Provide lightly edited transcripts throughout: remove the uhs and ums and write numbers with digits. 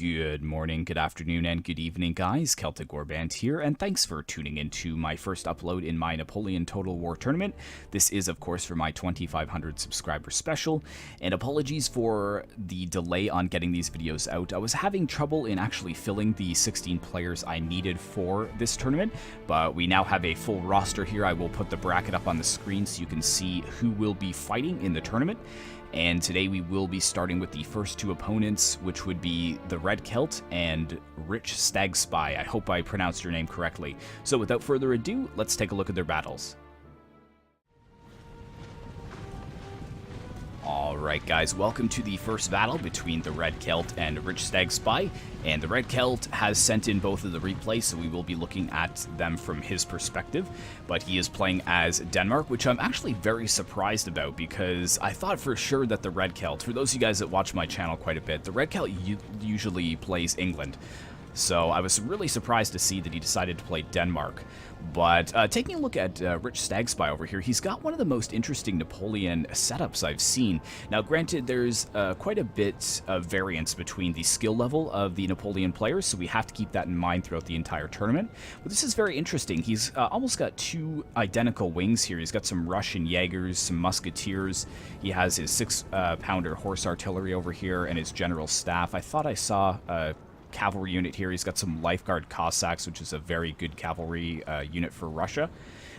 Good morning, good afternoon, and good evening, guys. Celtic Warband here, and thanks for tuning into my first upload in my Napoleon Total War tournament. This is, of course, for my 2,500 subscriber special, and apologies for the delay on getting these videos out. I was having trouble in actually filling the 16 players I needed for this tournament, but we now have a full roster here. I will put the bracket up on the screen so you can see who will be fighting in the tournament. And today we will be starting with the first two opponents, which would be the Red Celt and REICHSTAGSPY. I hope I pronounced your name correctly. So without further ado, let's take a look at their battles. Alright guys, welcome to the first battle between the Red Celt and REICHSTAGSPY, and the Red Celt has sent in both of the replays, so we will be looking at them from his perspective, but he is playing as Denmark, which I'm actually very surprised about, because I thought for sure that the Red Celt, for those of you guys that watch my channel quite a bit, the Red Celt usually plays England. So I was really surprised to see that he decided to play Denmark. But taking a look at REICHSTAGSPY over here, he's got one of the most interesting Napoleon setups I've seen. Now granted, there's quite a bit of variance between the skill level of the Napoleon players, so we have to keep that in mind throughout the entire tournament. But this is very interesting. He's almost got two identical wings here. He's got some Russian Jaegers, some Musketeers. He has his 6-pounder horse artillery over here and his general staff. I thought I saw cavalry unit here. He's got some Lifeguard Cossacks, which is a very good cavalry unit for Russia.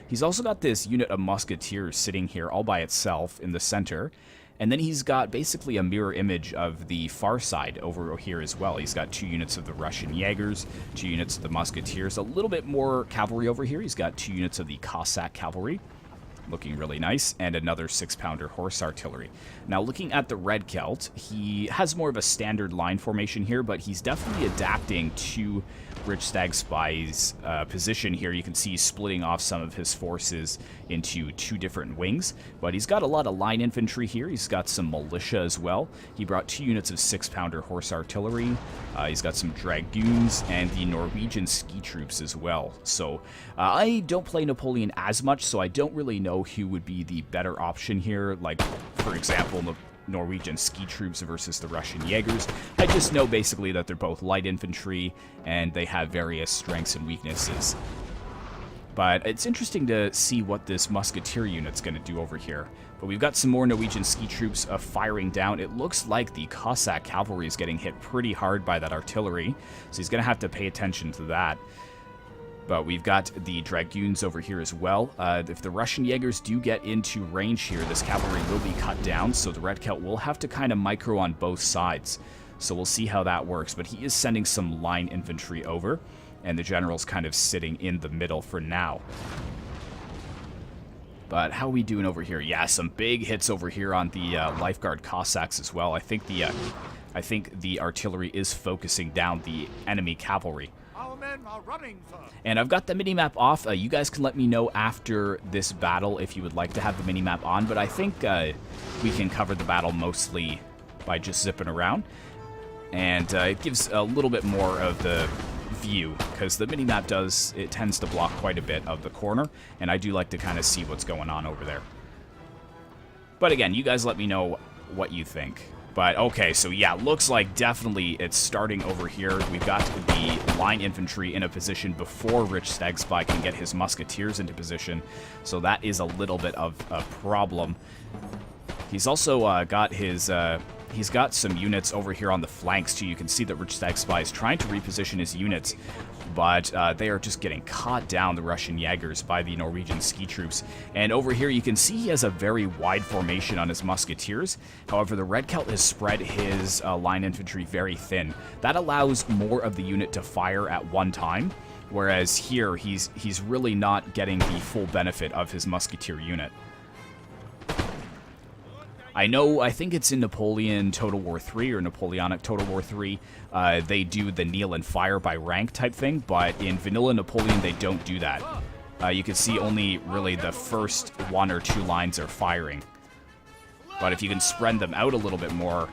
He's also got this unit of Musketeers sitting here all by itself in the center. And then he's got basically a mirror image of the far side over here as well. He's got 2 units of the Russian Jaegers, 2 units of the Musketeers, a little bit more cavalry over here. He's got 2 units of the Cossack cavalry, looking really nice, and another 6-pounder horse artillery. Now looking at the Red Celt, he has more of a standard line formation here, but he's definitely adapting to REICHSTAGSPY's position here. You can see he's splitting off some of his forces into 2 different wings, but he's got a lot of line infantry here. He's got some militia as well. He brought 2 units of 6-pounder horse artillery. He's got some dragoons and the Norwegian ski troops as well. So I don't play Napoleon as much, so I don't really know who would be the better option here. Like, for example, the Norwegian ski troops versus the Russian Jaegers. I just know basically that they're both light infantry and they have various strengths and weaknesses. But it's interesting to see what this musketeer unit's going to do over here. But we've got some more Norwegian ski troops firing down. It looks like the Cossack cavalry is getting hit pretty hard by that artillery, so he's going to have to pay attention to that. But we've got the dragoons over here as well. If the Russian Jaegers do get into range here, this cavalry will be cut down, so the Red Celt will have to kind of micro on both sides. So we'll see how that works. But he is sending some line infantry over, and the general's kind of sitting in the middle for now. But how are we doing over here? Yeah, some big hits over here on the Lifeguard Cossacks as well. I think the artillery is focusing down the enemy cavalry. And I've got the minimap off. You guys can let me know after this battle if you would like to have the minimap on, but I think we can cover the battle mostly by just zipping around. And it gives a little bit more of the view, because the minimap tends to block quite a bit of the corner, and I do like to kind of see what's going on over there. But again, you guys let me know what you think. But okay, so yeah, looks like definitely it's starting over here. We've got the line infantry in a position before REICHSTAGSPY can get his musketeers into position, so that is a little bit of a problem. He's also got his he's got some units over here on the flanks too. You can see that REICHSTAGSPY is trying to reposition his units, but they are just getting caught down, the Russian Jaegers, by the Norwegian ski troops. And over here you can see he has a very wide formation on his musketeers. However, the Red Celt has spread his line infantry very thin. That allows more of the unit to fire at one time, whereas here he's really not getting the full benefit of his musketeer unit. I think it's in Napoleon Total War 3 or Napoleonic Total War 3, they do the kneel and fire by rank type thing, but in vanilla Napoleon they don't do that. You can see only really the first 1 or 2 lines are firing. But if you can spread them out a little bit more,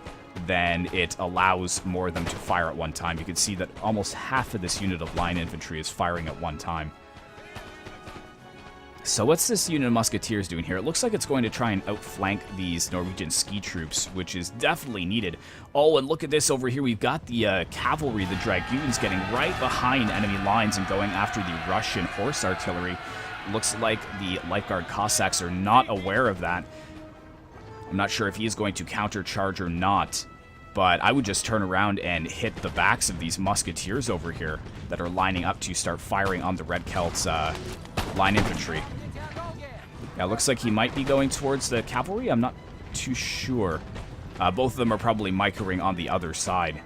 then it allows more of them to fire at one time. You can see that almost half of this unit of line infantry is firing at one time. So what's this unit of musketeers doing here? It looks like it's going to try and outflank these Norwegian ski troops, which is definitely needed. Oh, and look at this over here. We've got the cavalry, the dragoons, getting right behind enemy lines and going after the Russian horse artillery. Looks like the Lifeguard Cossacks are not aware of that. I'm not sure if he is going to countercharge or not, but I would just turn around and hit the backs of these musketeers over here that are lining up to start firing on the Red Celts' line infantry. Yeah, looks like he might be going towards the cavalry. I'm not too sure. Both of them are probably microing on the other side.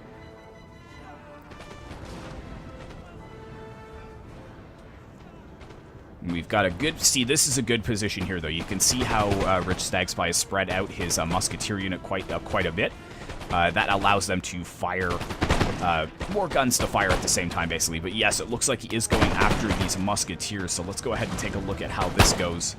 We've got a good... See, this is a good position here, though. You can see how REICHSTAGSPY has spread out his musketeer unit quite a bit. That allows them to fire... more guns to fire at the same time, basically. But yes, it looks like he is going after these musketeers, so let's go ahead and take a look at how this goes.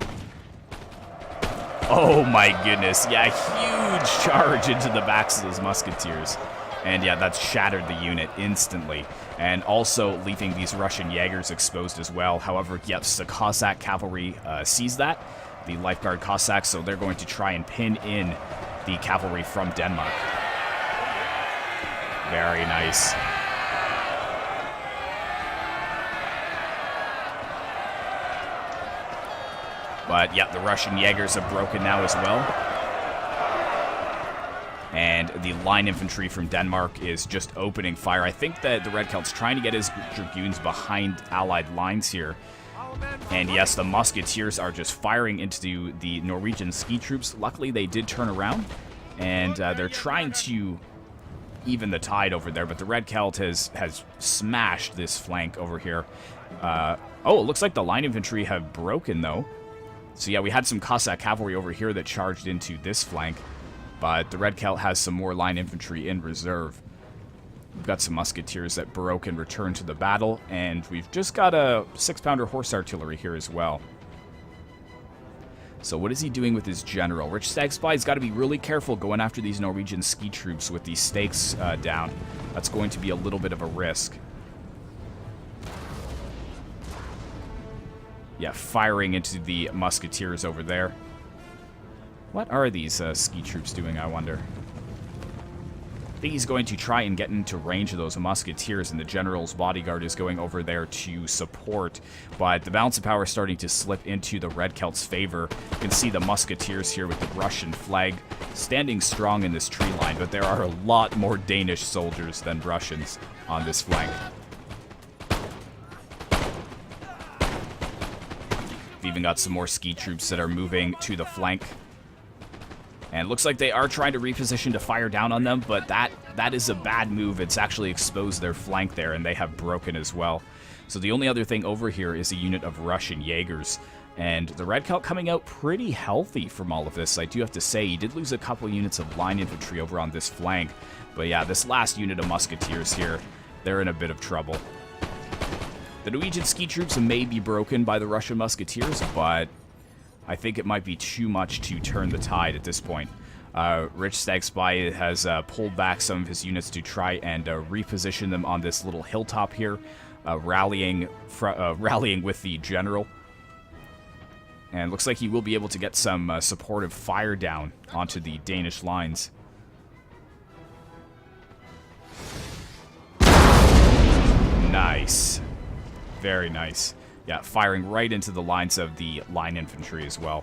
Oh my goodness. Yeah, huge charge into the backs of those musketeers. And yeah, that's shattered the unit instantly. And also leaving these Russian Jaegers exposed as well. However, yes, the Cossack cavalry sees that. The Lifeguard Cossacks, so they're going to try and pin in the cavalry from Denmark. Very nice. But yeah, the Russian Jaegers have broken now as well. And the line infantry from Denmark is just opening fire. I think that the Red Celt's trying to get his dragoons behind Allied lines here. And yes, the musketeers are just firing into the Norwegian ski troops. Luckily, they did turn around, and they're trying to even the tide over there. But the Red Celt has smashed this flank over here. Oh, it looks like the line infantry have broken, though. So yeah, we had some Cossack cavalry over here that charged into this flank. But the Red Celt has some more line infantry in reserve. We've got some musketeers that broke and returned to the battle, and we've just got a 6-pounder horse artillery here as well. So what is he doing with his general? REICHSTAGSPY's got to be really careful going after these Norwegian ski troops with these stakes down. That's going to be a little bit of a risk. Yeah, firing into the musketeers over there. What are these ski troops doing, I wonder? I think he's going to try and get into range of those musketeers, and the general's bodyguard is going over there to support. But the balance of power is starting to slip into the Red Celt's favor. You can see the musketeers here with the Russian flag standing strong in this tree line, but there are a lot more Danish soldiers than Russians on this flank. We've even got some more ski troops that are moving to the flank. And it looks like they are trying to reposition to fire down on them, but that is a bad move. It's actually exposed their flank there, and they have broken as well. So the only other thing over here is a unit of Russian Jaegers. And the Red Celt coming out pretty healthy from all of this. I do have to say, he did lose a couple units of line infantry over on this flank. But yeah, this last unit of musketeers here, they're in a bit of trouble. The Norwegian ski troops may be broken by the Russian musketeers, but I think it might be too much to turn the tide at this point. REICHSTAGSPY has pulled back some of his units to try and reposition them on this little hilltop here, rallying with the general. And looks like he will be able to get some supportive fire down onto the Danish lines. Nice. Very nice. Yeah, firing right into the lines of the line infantry as well.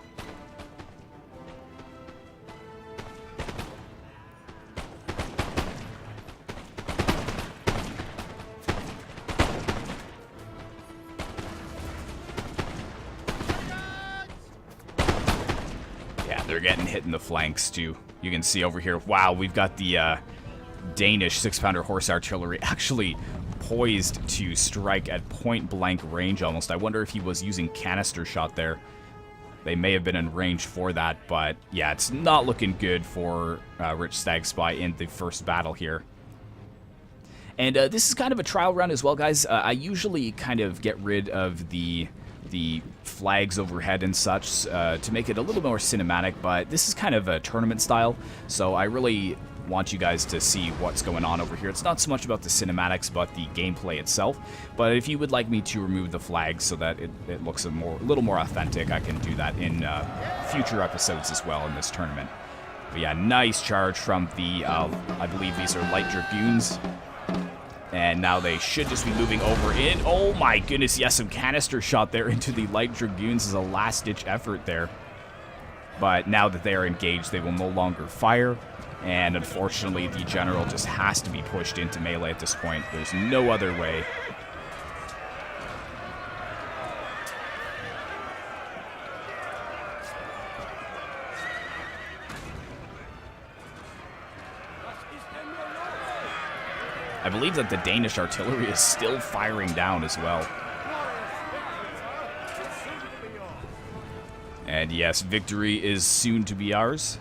Yeah, they're getting hit in the flanks too. You can see over here, wow, we've got the Danish 6-pounder horse artillery actually poised to strike at point-blank range almost. I wonder if he was using canister shot there. They may have been in range for that, but yeah, it's not looking good for REICHSTAGSPY in the first battle here. And this is kind of a trial run as well, guys. I usually kind of get rid of the flags overhead and such to make it a little more cinematic, but this is kind of a tournament style, so I really want you guys to see what's going on over here. It's not so much about the cinematics, but the gameplay itself. But if you would like me to remove the flags so that it looks a little more authentic, I can do that in future episodes as well in this tournament. But yeah, nice charge from the, I believe these are light dragoons. And now they should just be moving over in. Oh my goodness, yes, some canister shot there into the light dragoons as a last-ditch effort there. But now that they are engaged, they will no longer fire. And unfortunately, the general just has to be pushed into melee at this point. There's no other way. I believe that the Danish artillery is still firing down as well. And yes, victory is soon to be ours.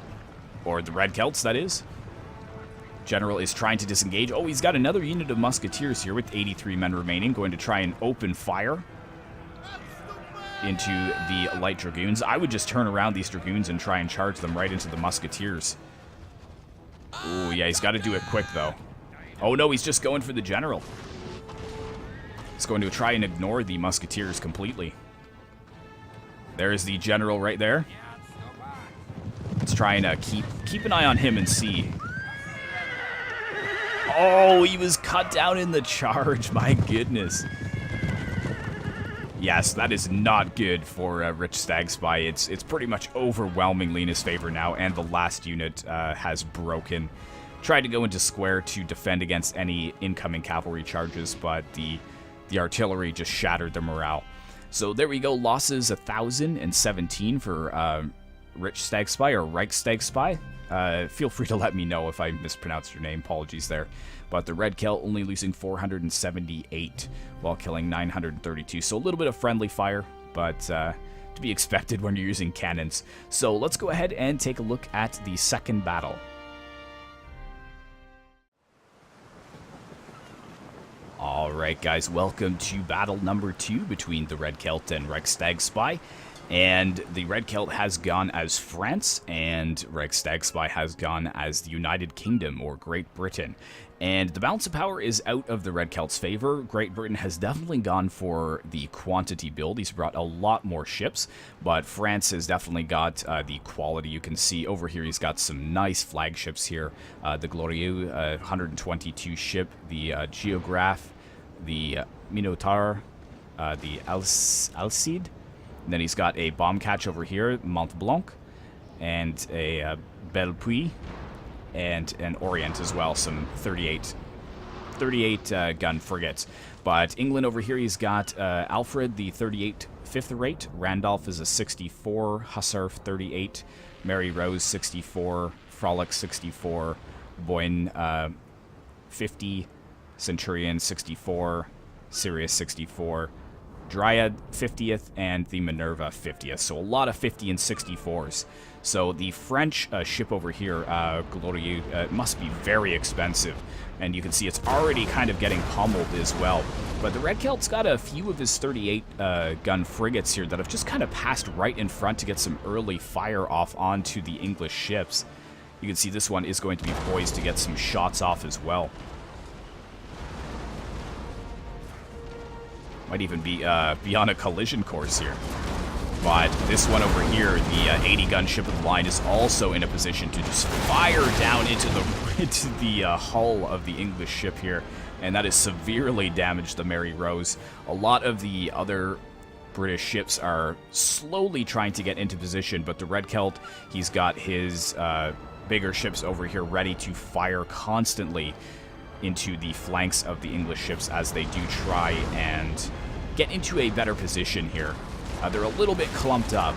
Or the Red Celts, that is. General is trying to disengage. Oh, he's got another unit of musketeers here with 83 men remaining, going to try and open fire into the light dragoons. I would just turn around these dragoons and try and charge them right into the musketeers. Oh, yeah, he's got to do it quick, though. Oh, no, he's just going for the general. He's going to try and ignore the musketeers completely. There's the general right there. Let's try and keep an eye on him and see. Oh, he was cut down in the charge. My goodness. Yes, that is not good for REICHSTAGSPY. It's pretty much overwhelmingly in his favor now, and the last unit has broken. Tried to go into square to defend against any incoming cavalry charges, but the artillery just shattered the morale. So there we go, losses 1,017 for REICHSTAGSPY or REICHSTAGSPY. Feel free to let me know if I mispronounced your name, apologies there. But the Red Celt only losing 478 while killing 932. So a little bit of friendly fire, but to be expected when you're using cannons. So let's go ahead and take a look at the second battle. Alright guys, welcome to battle number 2 between the Red Celt and REICHSTAGSPY. And the Red Celt has gone as France, and REICHSTAGSPY has gone as the United Kingdom, or Great Britain. And the balance of power is out of the Red Celt's favor. Great Britain has definitely gone for the quantity build. He's brought a lot more ships, but France has definitely got the quality. You can see over here he's got some nice flagships here. The Glorieux, 122 ship, the Geographe, the Minotaur, the Alcide. And then he's got a bomb catch over here, Mont Blanc, and a Belle Puy, and an Orient as well, some 38 gun frigates. But England over here, he's got Alfred, the 38 fifth rate, Randolph is a 64, Hussar 38, Mary Rose 64, Frolic 64, Boyne 50, Centurion 64, Sirius 64, Dryad 50th, and the Minerva 50th. So a lot of 50 and 64s. So the French ship over here, Glorieux, must be very expensive. And you can see it's already kind of getting pummeled as well. But the Red Celt's got a few of his 38 gun frigates here that have just kind of passed right in front to get some early fire off onto the English ships. You can see this one is going to be poised to get some shots off as well. Might even be on a collision course here. But this one over here, the 80-gun ship of the line, is also in a position to just fire down into the hull of the English ship here, and that has severely damaged the Mary Rose. A lot of the other British ships are slowly trying to get into position, but the Red Celt, he's got his bigger ships over here ready to fire constantly into the flanks of the English ships as they do try and get into a better position here. They're a little bit clumped up,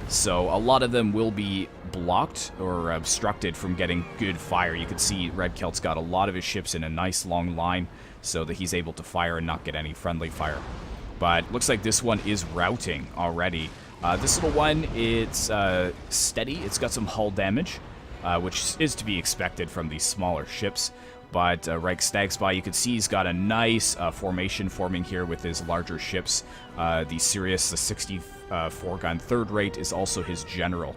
so a lot of them will be blocked or obstructed from getting good fire. You can see Red Celt's got a lot of his ships in a nice long line so that he's able to fire and not get any friendly fire. But looks like this one is routing already. This little one, it's steady. It's got some hull damage, which is to be expected from these smaller ships. But REICHSTAGSPY, you can see he's got a nice formation forming here with his larger ships. The Sirius, the 64-gun third rate, is also his general.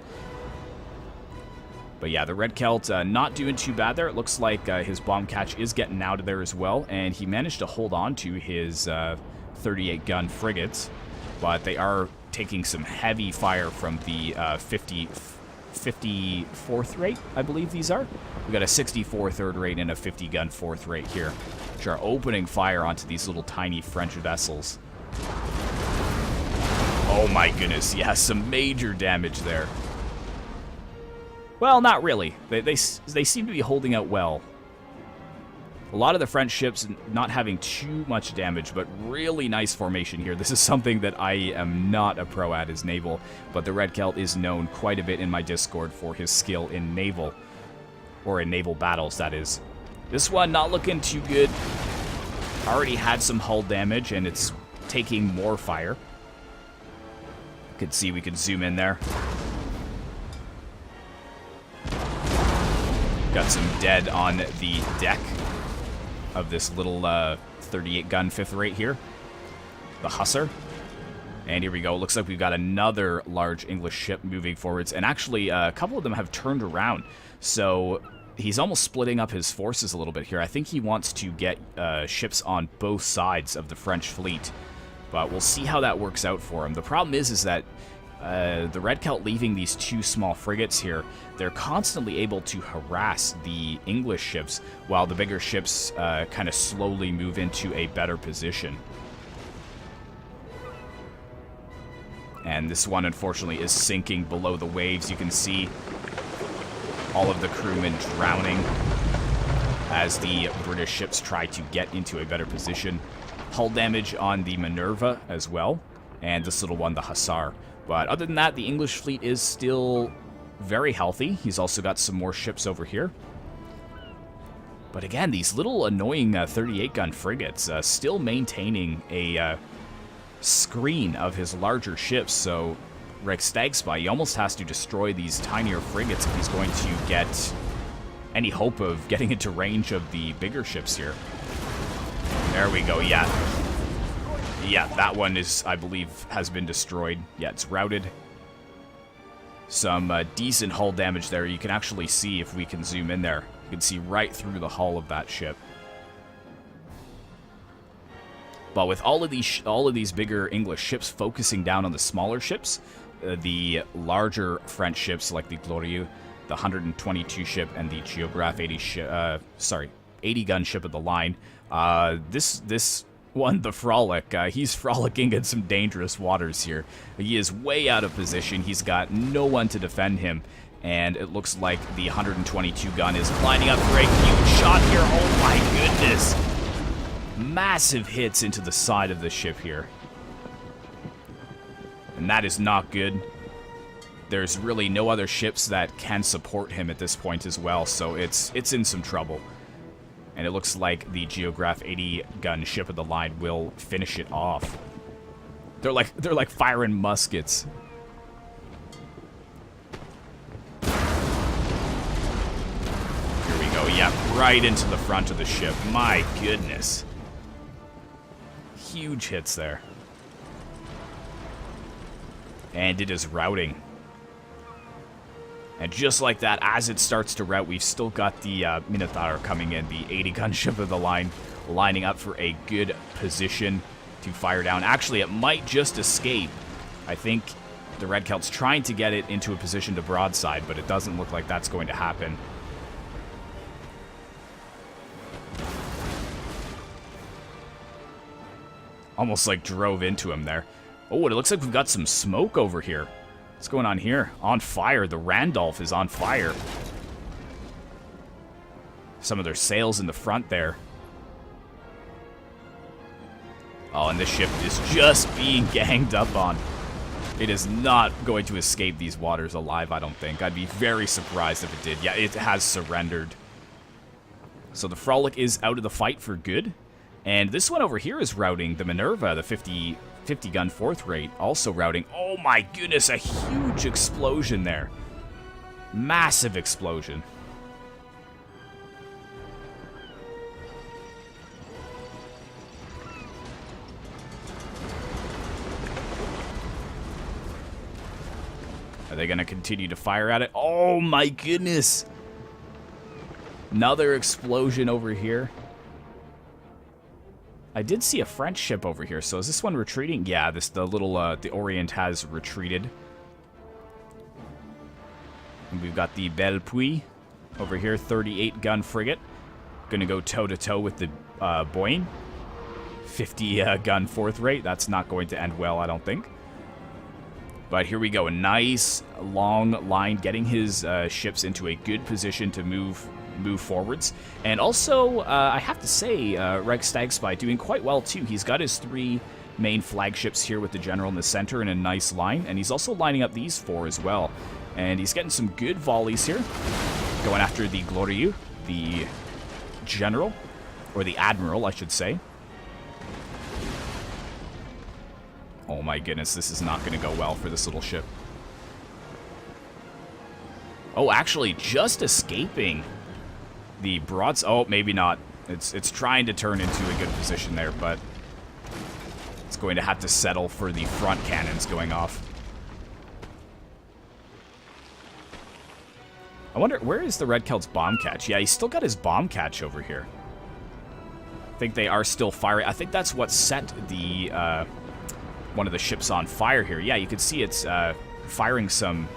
But yeah, the Red Celt not doing too bad there. It looks like his bomb catch is getting out of there as well, and he managed to hold on to his 38-gun frigates, but they are taking some heavy fire from the 54th rate, I believe these are. We got a 64 third rate and a 50-gun fourth rate here, which are opening fire onto these little tiny French vessels. Oh my goodness, yeah, some major damage there. Well, not really. They seem to be holding out well. A lot of the French ships not having too much damage, but really nice formation here. This is something that I am not a pro at, is naval, but the Red Celt is known quite a bit in my Discord for his skill in naval, or in naval battles, that is. This one not looking too good. Already had some hull damage, and it's taking more fire. You can see we can zoom in there. Got some dead on the deck of this little 38-gun fifth rate here. The Hussar. And here we go. Looks like we've got another large English ship moving forwards. And actually, a couple of them have turned around. So he's almost splitting up his forces a little bit here. I think he wants to get ships on both sides of the French fleet. But we'll see how that works out for him. The problem is that the Red Celt leaving these two small frigates here, they're constantly able to harass the English ships while the bigger ships kind of slowly move into a better position. And this one, unfortunately, is sinking below the waves. You can see all of the crewmen drowning as the British ships try to get into a better position. Hull damage on the Minerva as well, and this little one, the Hussar. But other than that, the English fleet is still very healthy. He's also got some more ships over here. But again, these little annoying 38-gun frigates still maintaining a screen of his larger ships. So REICHSTAGSPY, he almost has to destroy these tinier frigates if he's going to get any hope of getting into range of the bigger ships here. There we go, yeah. Yeah, that one is, I believe, has been destroyed. Yeah, it's routed. Some decent hull damage there. You can actually see, if we can zoom in there, you can see right through the hull of that ship. But with all of these bigger English ships focusing down on the smaller ships, the larger French ships like the Glorieux, the 122 ship, and the Geographe 80-gun ship of the line, this one, the Frolic, he's frolicking in some dangerous waters here. He is way out of position. He's got no one to defend him. And it looks like the 122 gun is lining up for a huge shot here. Oh my goodness. Massive hits into the side of the ship here. And that is not good. There's really no other ships that can support him at this point as well. So it's in some trouble. And it looks like the Geographe 80-gun ship of the line will finish it off. They're like firing muskets. Here we go. Yeah, right into the front of the ship. My goodness. Huge hits there. And it is routing. And just like that, as it starts to rout, we've still got the Minotaur coming in, the 80-gun ship of the line, lining up for a good position to fire down. Actually, it might just escape. I think the Red Celt's trying to get it into a position to broadside, but it doesn't look like that's going to happen. Almost like drove into him there. Oh, it looks like we've got some smoke over here. What's going on here? On fire. The Randolph is on fire. Some of their sails in the front there. Oh, and this ship is just being ganged up on. It is not going to escape these waters alive, I don't think. I'd be very surprised if it did. Yeah, it has surrendered. So the Frolic is out of the fight for good. And this one over here is routing. The Minerva, the 50-gun fourth rate, also routing. Oh my goodness, a huge explosion there. Massive explosion. they going to continue to fire at it? Oh my goodness! Another explosion over here. I did see a French ship over here, so is this one retreating? Yeah, the Orient has retreated. And we've got the Belle Puy over here, 38-gun frigate. Gonna go toe-to-toe with the Boyne. 50-gun fourth rate. That's not going to end well, I don't think. But here we go. A nice, long line, getting his ships into a good position to move forwards. And also, I have to say, REICHSTAGSPY doing quite well, too. He's got his 3 main flagships here with the general in the center in a nice line. And he's also lining up these 4 as well. And he's getting some good volleys here. Going after the Glorieux, the general, or the admiral, I should say. Oh my goodness, this is not going to go well for this little ship. Oh, actually, just escaping the broads. Oh, maybe not. It's trying to turn into a good position there, but it's going to have to settle for the front cannons going off. I wonder, where is the Red Celt's bomb catch? Yeah, he's still got his bomb catch over here. I think they are still firing. I think that's what set the one of the ships on fire here. Yeah, you can see it's firing some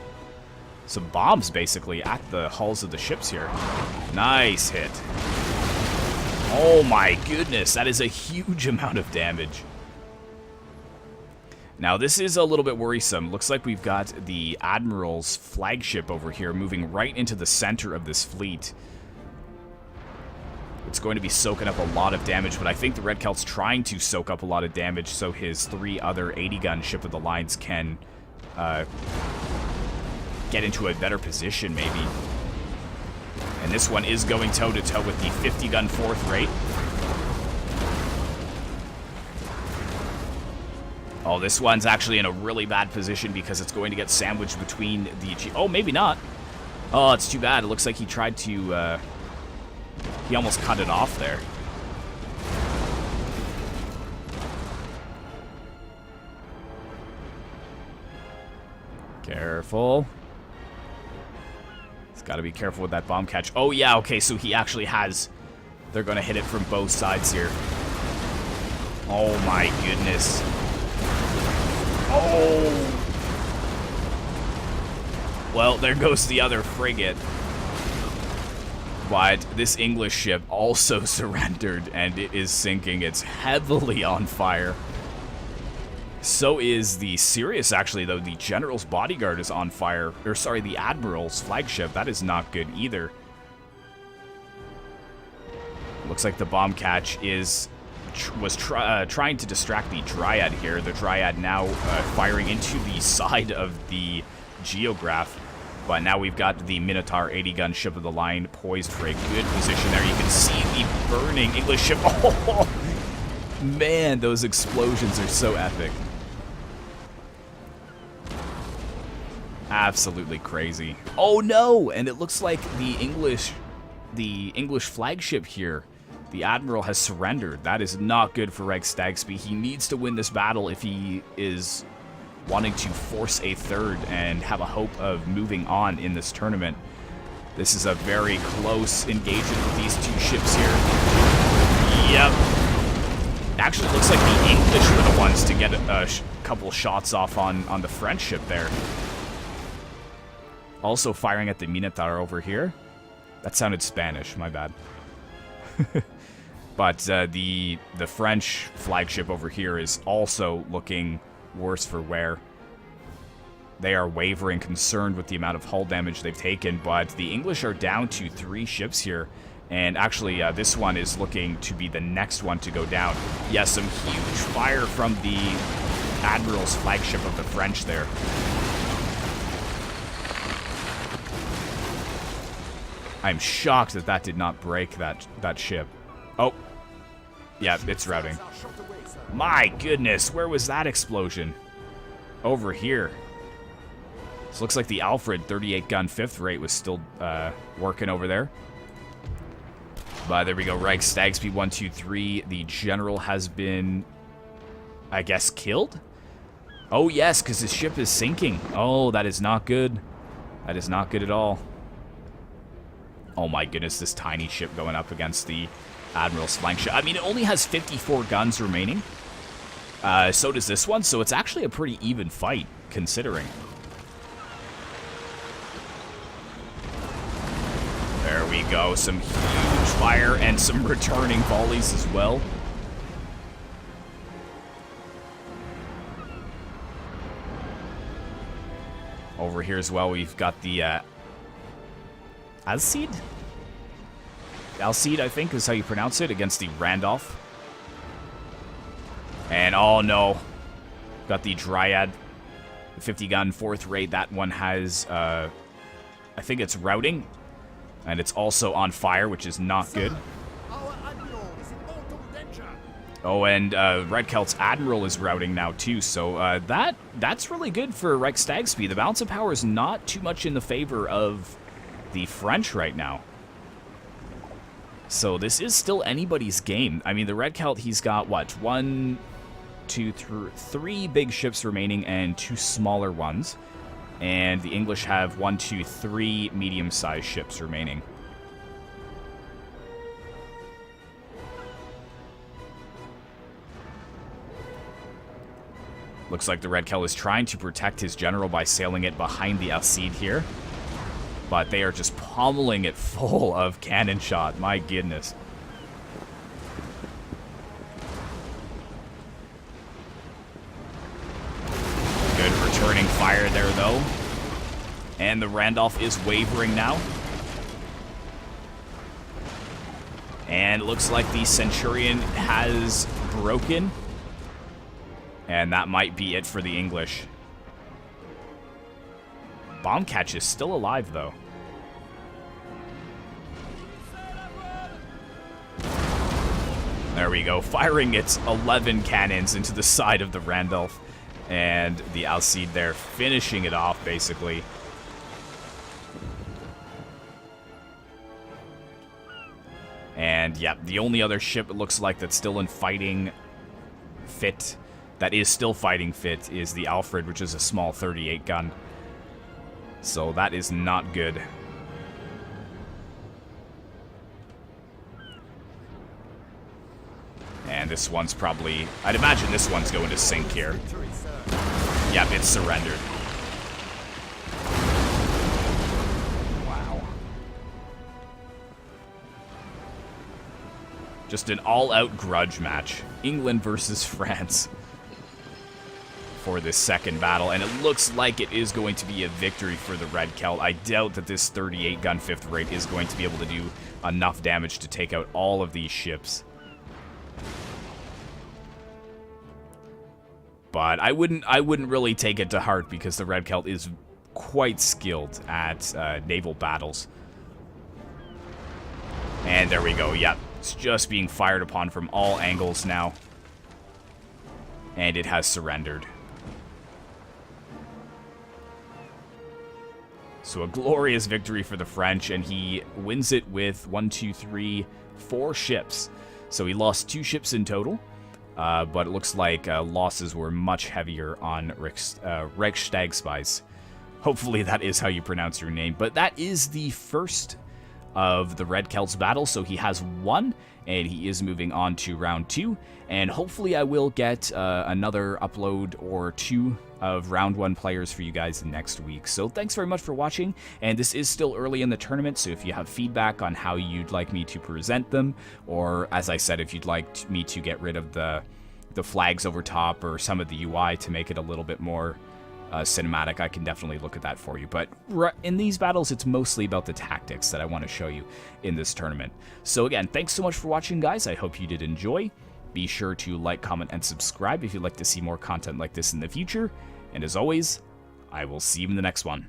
bombs, basically, at the hulls of the ships here. Nice hit. Oh my goodness, that is a huge amount of damage. Now, this is a little bit worrisome. Looks like we've got the Admiral's flagship over here moving right into the center of this fleet. It's going to be soaking up a lot of damage, but I think the Red Celt's trying to soak up a lot of damage so his 3 other 80-gun ship of the lines can get into a better position, maybe. And this one is going toe-to-toe with the 50-gun fourth rate. Oh, this one's actually in a really bad position because it's going to get sandwiched between the... Oh, maybe not. Oh, it's too bad. It looks like he tried to... he almost cut it off there. Careful. He's got to be careful with that bomb catch. Oh, yeah, okay, so he actually has... They're going to hit it from both sides here. Oh, my goodness. Oh! Well, there goes the other frigate. But this English ship also surrendered, and it is sinking. It's heavily on fire. So is the Sirius, actually, though. The General's bodyguard is on fire. Or, sorry, the Admiral's flagship. That is not good either. Looks like the bomb catch was trying to distract the Dryad here. The Dryad now firing into the side of the Geograph. But now we've got the Minotaur 80-gun ship of the line poised for a good position there. You can see the burning English ship. Oh, man, those explosions are so epic. Absolutely crazy. Oh, no! And it looks like the English flagship here, the Admiral, has surrendered. That is not good for REICHSTAGSPY. He needs to win this battle if he is wanting to force a third and have a hope of moving on in this tournament. This is a very close engagement with these 2 ships here. Yep. Actually, it looks like the English were the ones to get a couple shots off on the French ship there. Also firing at the Minotaur over here. That sounded Spanish, my bad. But the French flagship over here is also looking worse for wear. They are wavering, concerned with the amount of hull damage they've taken, but the English are down to 3 ships here. And actually, this one is looking to be the next one to go down. Yes, some huge fire from the Admiral's flagship of the French there. I'm shocked that that did not break that ship. Oh. Yeah, it's routing. My goodness, where was that explosion? Over here. This looks like the Alfred 38-gun 5th rate was still working over there. But there we go, REICHSTAGSPY123. The General has been, I guess, killed? Oh, yes, because his ship is sinking. Oh, that is not good. That is not good at all. Oh my goodness, this tiny ship going up against the Admiral's flank ship. I mean, it only has 54 guns remaining. So does this one, so it's actually a pretty even fight, considering. There we go, some huge fire and some returning volleys as well. Over here as well, we've got the Alcide? Alcide, I think, is how you pronounce it, against the Randolph. And, oh no, got the Dryad, 50-gun, 4th rate. That one has, I think it's routing, and it's also on fire, which is not good. Oh, and Red Celt's Admiral is routing now, too, so that's really good for REICHSTAGSPY. The balance of power is not too much in the favor of the French right now. So this is still anybody's game. I mean, the Red Celt, he's got, what, 1, 2, 3 big ships remaining and 2 smaller ones. And the English have 1, 2, 3 medium-sized ships remaining. Looks like the Red Celt is trying to protect his general by sailing it behind the Alcide here. But they are just pummeling it full of cannon shot. My goodness. Good returning fire there, though. And the Randolph is wavering now. And it looks like the Centurion has broken. And that might be it for the English. Bombcatch is still alive, though. There we go, firing its 11 cannons into the side of the Randolph. And the Alcide there, finishing it off, basically. And, yeah, the only other ship it looks like that's still in fighting fit, that is still fighting fit, is the Alfred, which is a small 38 gun. So that is not good. And this one's probably, I'd imagine this one's going to sink here. Yep, it's surrendered. Wow. Just an all-out grudge match. England versus France for this second battle, and it looks like it is going to be a victory for the Red Celt. I doubt that this 38 gun 5th rate is going to be able to do enough damage to take out all of these ships. But I wouldn't really take it to heart, because the Red Celt is quite skilled at naval battles. And there we go, yep. It's just being fired upon from all angles now. And it has surrendered. So a glorious victory for the French, and he wins it with 1, 2, 3, 4 ships. So he lost 2 ships in total, but it looks like losses were much heavier on REICHSTAGSPY's. Hopefully that is how you pronounce your name. But that is the first of the Red Celt's battle, so he has 1, and he is moving on to round 2. And hopefully I will get another upload or 2 of round 1 players for you guys next week. So thanks very much for watching, and this is still early in the tournament, so if you have feedback on how you'd like me to present them, or as I said, if you'd like me to get rid of the flags over top or some of the UI to make it a little bit more cinematic, I can definitely look at that for you. But in these battles, it's mostly about the tactics that I want to show you in this tournament. So again, thanks so much for watching, guys. I hope you did enjoy. Be sure to like, comment, and subscribe if you'd like to see more content like this in the future. And as always, I will see you in the next one.